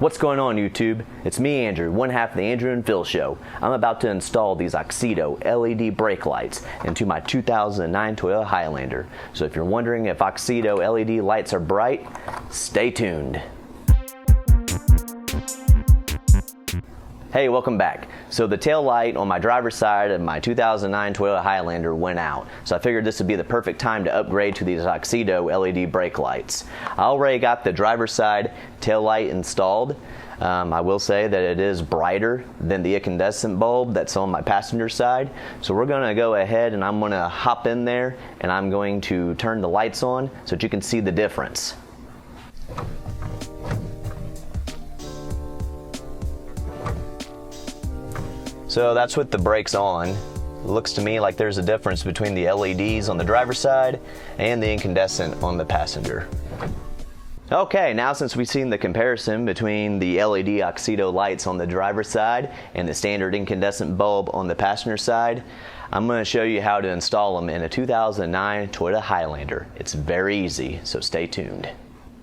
What's going on, YouTube? It's me, Andrew, one half of the Andrew and Phil Show. I'm about to install these AUXITO LED brake lights into my 2009 Toyota Highlander. So if you're wondering if AUXITO LED lights are bright, stay tuned. Hey, welcome back. So the tail light on my driver's side of my 2009 Toyota Highlander went out. So I figured this would be the perfect time to upgrade to these AUXITO LED brake lights. I already got the driver's side tail light installed. I will say that it is brighter than the incandescent bulb that's on my passenger side. So we're gonna go ahead and I'm gonna hop in there and I'm going to turn the lights on so that you can see the difference. So that's with the brakes on. It looks to me like there's a difference between the LEDs on the driver's side and the incandescent on the passenger. Okay, now since we've seen the comparison between the LED AUXITO lights on the driver's side and the standard incandescent bulb on the passenger side, I'm going to show you how to install them in a 2009 Toyota Highlander. It's very easy, so stay tuned.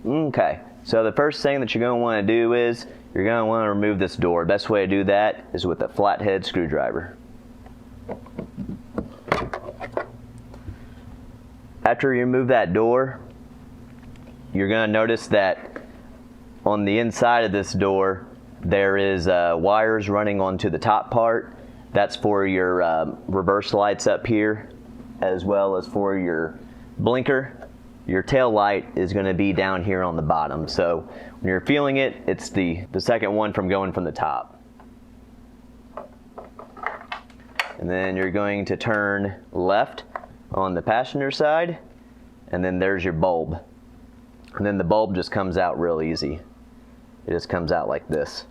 Okay, so the first thing that you're going to want to do is you're going to want to remove this door. Best way to do that is with a flathead screwdriver. After you remove that door, you're going to notice that on the inside of this door there is wires running onto the top part. That's for your reverse lights up here, as well as for your blinker. Your tail light is going to be down here on the bottom. So when you're feeling it, it's the second one from going from the top. And then you're going to turn left on the passenger side, and then there's your bulb. And then the bulb just comes out real easy. It just comes out like this.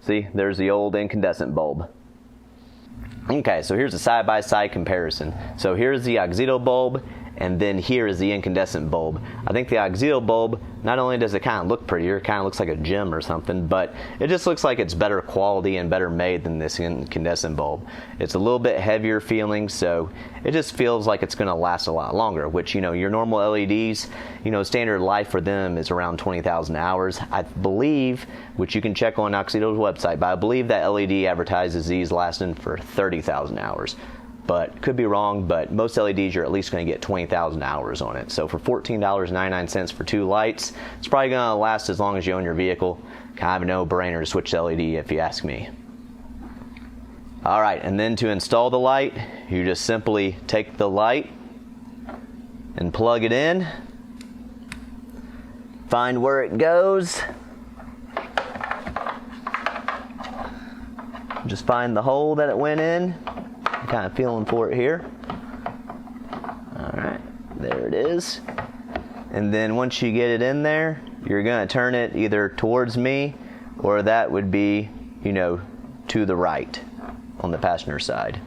See, there's the old incandescent bulb. Okay, so here's a side-by-side comparison. So here's the AUXITO bulb, and then here is the incandescent bulb. I think the AUXITO bulb, not only does it kind of look prettier, it kind of looks like a gem or something, but it just looks like it's better quality and better made than this incandescent bulb. It's a little bit heavier feeling, so it just feels like it's going to last a lot longer, which, you know, your normal LEDs, you know, standard life for them is around 20,000 hours. I believe, which you can check on AUXITO's website, but I believe that LED advertises these lasting for 30,000 hours. But could be wrong, but most LEDs you're at least going to get 20,000 hours on it. So for $14.99 for two lights, it's probably going to last as long as you own your vehicle. Kind of a no-brainer to switch to LED if you ask me. Alright, and then to install the light, you just simply take the light and plug it in. Find where it goes. Just find the hole that it went in. I'm kind of feeling for it here. Alright, there it is. And then once you get it in there, you're going to turn it either towards me, or that would be, you know, to the right on the passenger side.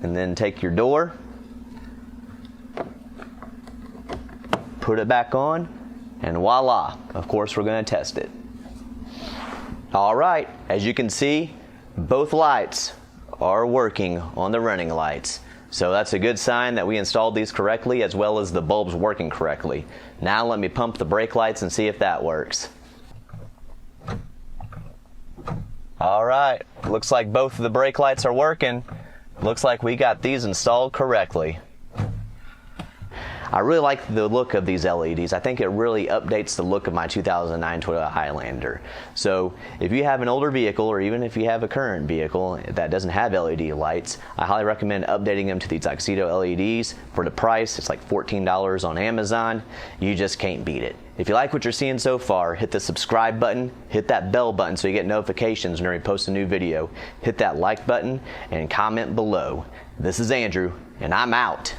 And then take your door, put it back on, and voila, of course we're going to test it. Alright, as you can see, both lights are working on the running lights. So that's a good sign that we installed these correctly, as well as the bulbs working correctly. Now let me pump the brake lights and see if that works. Alright, looks like both of the brake lights are working. Looks like we got these installed correctly. I really like the look of these LEDs. I think it really updates the look of my 2009 Toyota Highlander. So if you have an older vehicle, or even if you have a current vehicle that doesn't have LED lights, I highly recommend updating them to these AUXITO LEDs. For the price, it's like $14 on Amazon. You just can't beat it. If you like what you're seeing so far, hit the subscribe button, hit that bell button so you get notifications when we post a new video. Hit that like button and comment below. This is Andrew, and I'm out.